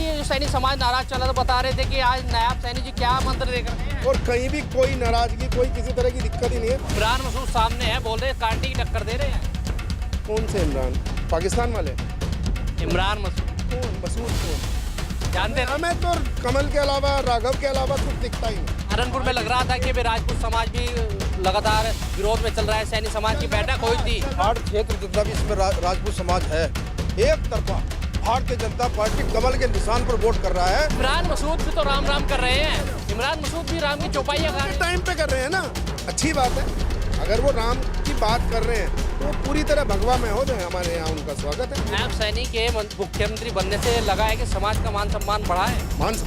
दी जो सैनिक समाज नाराज चला तो बता रहे थे कि आज नायब सैनी जी क्या मंत्र देकर गए हैं। और कहीं भी कोई नाराजगी, कोई किसी तरह की दिक्कत ही नहीं है। इमरान मसूद सामने है, बोल रहे कांटे की टक्कर दे रहे हैं। कौन से इमरान? पाकिस्तान वाले? इमरान मसूद कौन? मसूद कौन? जानते हैं। हमें तो कमल के अलावा, राघव के अलावा कुछ दिखता ही नहीं। सहारनपुर में लग रहा था कि राजपूत समाज भी लगातार विरोध में चल रहा है। सैनिक समाज की बैठक हुई थी। घाट क्षेत्र जितना भी इसमें राजपूत समाज है, एक तरफा भारतीय जनता पार्टी कमल के निशान पर वोट कर रहा है। इमरान मसूद भी तो राम राम कर रहे हैं। इमरान मसूद भी राम की चौपाइयां गा रहे हैं। टाइम पे कर रहे हैं ना, अच्छी बात है। अगर वो राम की बात कर रहे हैं तो वो पूरी तरह भगवा में हो जाए, हमारे यहाँ उनका स्वागत है। नायब सैनी के मुख्यमंत्री बनने से लगा है कि समाज का मान सम्मान बढ़ा है।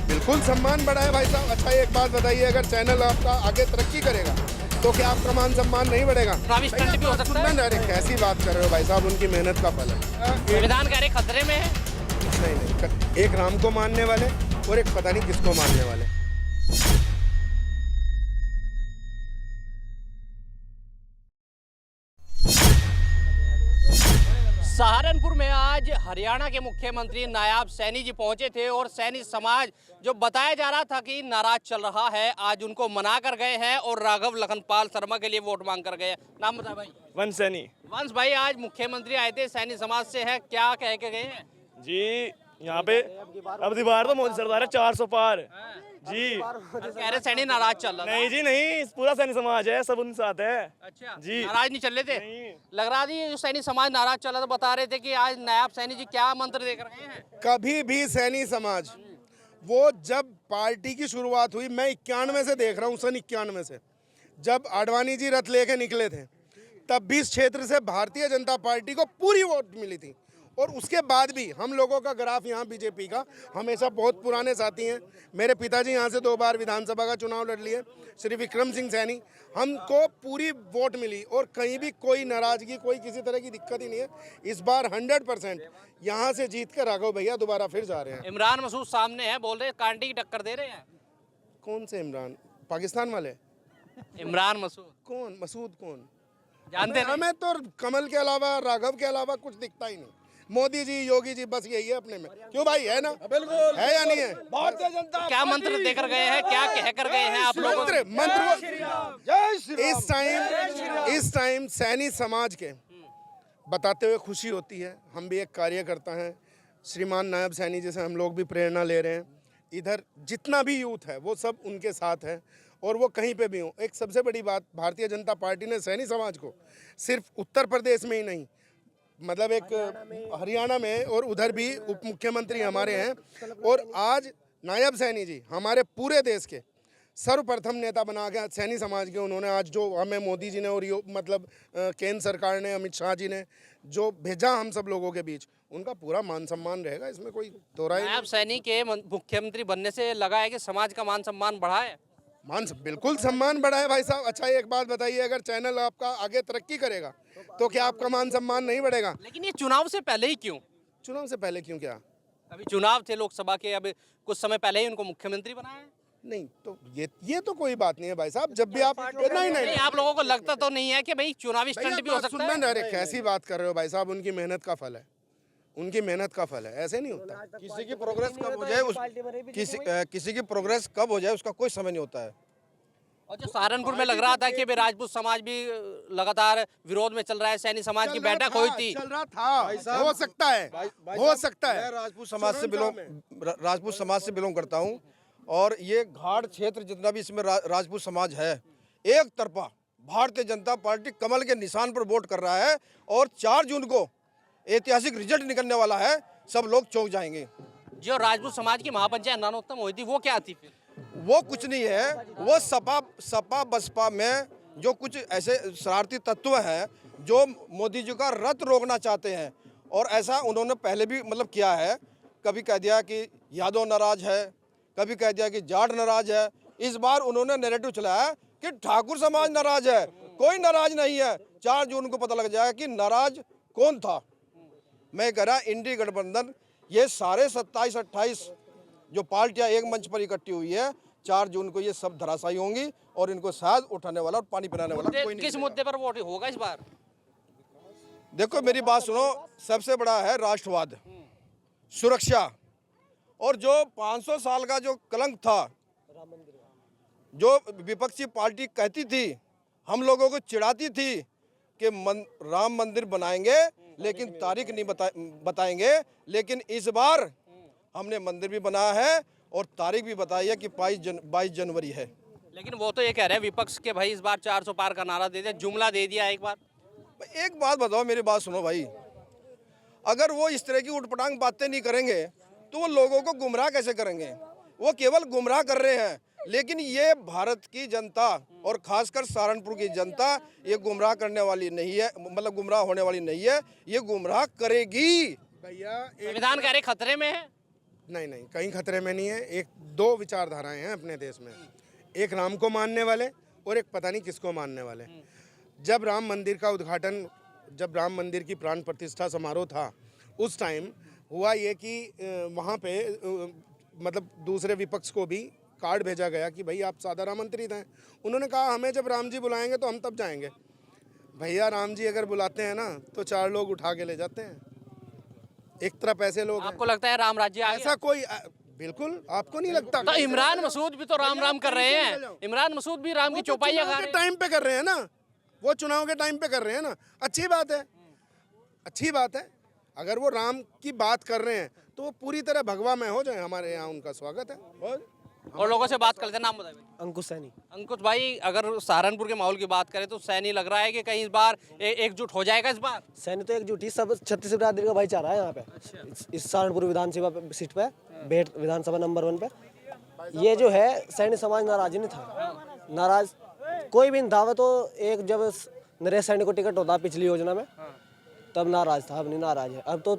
बिल्कुल सम्मान बढ़ा है भाई साहब। अच्छा एक बात बताइए, अगर चैनल आपका आगे तरक्की करेगा तो क्या आपका मान सम्मान नहीं बढ़ेगा? चुनावी स्टंट भी हो सकता है। अरे कैसी बात कर रहे हो भाई साहब, उनकी मेहनत का फल है। संविधान कह रहे खतरे में है। नहीं, एक राम को मानने वाले और एक पता नहीं किसको मानने वाले। सहारनपुर में आज हरियाणा के मुख्यमंत्री नायब सैनी जी पहुंचे थे और सैनी समाज जो बताया जा रहा था कि नाराज चल रहा है, आज उनको मना कर गए हैं और राघव लखनपाल शर्मा के लिए वोट मांग कर गए। नाम बताए भाई? वंश सैनी। वंश भाई, आज मुख्यमंत्री आए थे, सैनी समाज से है, क्या कह के गए हैं? जी यहाँ पे अब दीवार तो मोदी सरदार है 400 पार जी। कह रहे सैनी नाराज चल रहा। नहीं जी नहीं, पूरा सैनी समाज है, सब उनके साथ है। अच्छा जी, नाराज नहीं चल रहे थे? नहीं। लग रहा थी जो सैनी समाज नाराज चला तो बता रहे थे कि आज नायब सैनी जी क्या मंत्र देकर गए हैं। कभी भी सैनी समाज, वो जब पार्टी की शुरुआत हुई, मैं 91 से देख रहा हूँ, सन 91 से जब आडवाणी जी रथ लेके निकले थे, तब भी इस क्षेत्र से भारतीय जनता पार्टी को पूरी वोट मिली थी। और उसके बाद भी हम लोगों का ग्राफ यहाँ बीजेपी का हमेशा, बहुत पुराने साथी हैं मेरे पिताजी, यहाँ से 2 बार विधानसभा का चुनाव लड़ लिए, श्री विक्रम सिंह सैनी, हमको पूरी वोट मिली और कहीं भी कोई नाराजगी, कोई किसी तरह की दिक्कत ही नहीं है। इस बार 100% यहाँ से जीत कर राघव भैया दोबारा फिर जा रहे हैं। इमरान मसूद सामने है, बोल रहे कांटे की टक्कर दे रहे हैं। कौन से इमरान? पाकिस्तान वाले? इमरान मसूद कौन? मसूद कौन? जानते हैं। हमें तो कमल के अलावा, राघव के अलावा कुछ दिखता ही नहीं। मोदी जी, योगी जी, बस यही है अपने में। क्यों भाई, है ना? बिल्कुल है या नहीं है? भारतीय जनता क्या मंत्र देकर गए हैं, क्या कह कर गए हैं आप लोग? इस टाइम सैनी समाज के बताते हुए खुशी होती है। हम भी एक कार्यकर्ता हैं, श्रीमान नायब सैनी जी से हम लोग भी प्रेरणा ले रहे हैं। इधर जितना भी यूथ है वो सब उनके साथ है और वो कहीं पे भी हो। एक सबसे बड़ी बात, भारतीय जनता पार्टी ने सैनी समाज को सिर्फ उत्तर प्रदेश में ही नहीं, मतलब एक हरियाणा में और उधर भी उप मुख्यमंत्री हमारे हैं। और आज नायब सैनी जी हमारे पूरे देश के सर्वप्रथम नेता बना के सैनी समाज के, उन्होंने आज जो हमें मोदी जी ने और मतलब केंद्र सरकार ने, अमित शाह जी ने जो भेजा हम सब लोगों के बीच, उनका पूरा मान सम्मान रहेगा, इसमें कोई दो राय नहीं। नायब सैनी के मुख्यमंत्री बनने से लगा है कि समाज का मान सम्मान बढ़ा है। बिल्कुल सम्मान बढ़ा है भाई साहब। अच्छा एक बात बताइए, अगर चैनल आपका आगे तरक्की करेगा तो क्या आपका मान सम्मान नहीं बढ़ेगा? लेकिन ये चुनाव से पहले ही क्यों? चुनाव से पहले क्यों? क्या अभी चुनाव थे लोकसभा के, अब कुछ समय पहले ही उनको मुख्यमंत्री बनाया है। नहीं तो ये तो कोई बात नहीं है भाई साहब। जब भी आप नहीं, आप लोगों को लगता तो नहीं है कि भाई चुनावी स्टंट भी हो सकता है? अरे कैसी बात कर रहे हो भाई साहब, उनकी मेहनत का फल है, उनकी मेहनत का फल है, ऐसे नहीं होता। किसी की प्रोग्रेस कब हो जाए, किसी की प्रोग्रेस कब हो जाए उसका कोई समय नहीं होता है। और जो सहारनपुर में लग रहा था कि राजपूत समाज भी लगातार विरोध में चल रहा है, सैनी समाज की बैठक हुई थी। चल रहा था, हो सकता है, हो सकता है। मैं राजपूत समाज से बिलोंग करता हूं और ये घाट क्षेत्र जितना भी इसमें राजपूत समाज है, एक तरफा भारतीय जनता पार्टी कमल के निशान पर वोट कर रहा है और 4 जून को ऐतिहासिक रिजल्ट निकलने वाला है, सब लोग चौंक जाएंगे। जो राजपूत समाज की महापंचायत नानोत्तम हुई थी, वो क्या थी फिर? वो कुछ नहीं है, वो सपा बसपा में जो कुछ ऐसे शरारती तत्व हैं जो मोदी जी का रथ रोकना चाहते हैं, और ऐसा उन्होंने पहले भी मतलब किया है। कभी कह दिया कि यादव नाराज है, कभी कह दिया कि जाट नाराज है। इस बार उन्होंने नैरेटिव चलाया कि ठाकुर समाज नाराज है। कोई नाराज नहीं है, 4 जून को पता लग जाएगा कि नाराज कौन था। मैं कह रहा इंडी गठबंधन, ये सारे 27-28 जो पार्टियां एक मंच पर इकट्ठी हुई है, 4 जून को ये सब धराशायी होंगी और इनको शायद उठाने वाला और पानी पिलाने वाला कोई नहीं। किस मुद्दे पर वोट होगा इस बार? देखो मेरी बात सुनो, सबसे बड़ा है राष्ट्रवाद, सुरक्षा और जो 500 साल का जो कलंक था, जो विपक्षी पार्टी कहती थी, हम लोगों को चिढ़ाती थी कि राम मंदिर बनाएंगे लेकिन तारीख नहीं बताएंगे, लेकिन इस बार हमने मंदिर भी बनाया है और तारीख भी बताई है कि 22 जनवरी है। लेकिन वो तो ये कह रहे हैं विपक्ष के भाई इस बार 400 पार का नारा दे दिया, जुमला दे दिया एक बार। एक बात बताओ, मेरी बात सुनो भाई, अगर वो इस तरह की उटपटांग बातें नहीं करेंगे तो वो लोगों को गुमराह कैसे करेंगे? वो केवल गुमराह कर रहे हैं, लेकिन ये भारत की जनता और खासकर सहारनपुर की जनता ये गुमराह करने वाली नहीं है, मतलब गुमराह होने वाली नहीं है, ये गुमराह करेगी। भैया संविधान कह रहे खतरे में है। नहीं, कहीं खतरे में नहीं है। एक दो विचारधाराएं हैं अपने देश में, एक राम को मानने वाले और एक पता नहीं किसको मानने वाले। जब राम मंदिर का उद्घाटन, जब राम मंदिर की प्राण प्रतिष्ठा समारोह था, उस टाइम हुआ ये कि वहाँ पे मतलब दूसरे विपक्ष को भी कार्ड भेजा गया कि भाई आप साधारण आमंत्रित हैं। उन्होंने कहा हमें जब राम जी बुलाएंगे तो हम तब जाएंगे। भैया राम जी अगर बुलाते हैं ना तो 4 लोग उठा के ले जाते हैं, एक तरफ ऐसे लोग हैं। आपको लगता है राम राज्य आ गया? ऐसा कोई बिल्कुल आपको नहीं लगता? तो इमरान मसूद भी तो राम कर रहे हैं, इमरान मसूद भी राम की चौपाइयां गा रहे हैं। टाइम पे कर रहे हैं ना, वो चुनाव के टाइम पे कर रहे हैं ना, अच्छी बात है, अच्छी बात है। अगर वो राम की बात कर रहे हैं तो वो पूरी तरह भगवा में हो जाए, हमारे यहाँ उनका स्वागत है। और लोगों से बात कर लेते हैं, नाम बताइए। अंकुश सैनी। अंकुश भाई, अगर सहारनपुर के माहौल की बात करें तो सैनी लग रहा है कि कहीं इस बार एकजुट हो जाएगा इस बार। सैनी तो एकजुट ही, सब छत्तीसगढ़ बिरादरी का भाईचारा है यहाँ पे। इस सहारनपुर विधानसभा सीट पे, बेट विधानसभा नंबर 1 पे, ये जो है सैनी समाज नाराज नहीं था। नाराज कोई भी नहीं था, वो तो एक जब नरेश सैनी को टिकट होता पिछली योजना में तब नाराज था, अब नहीं नाराज है। अब तो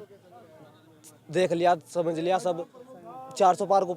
देख लिया, समझ लिया सब, 400 पार को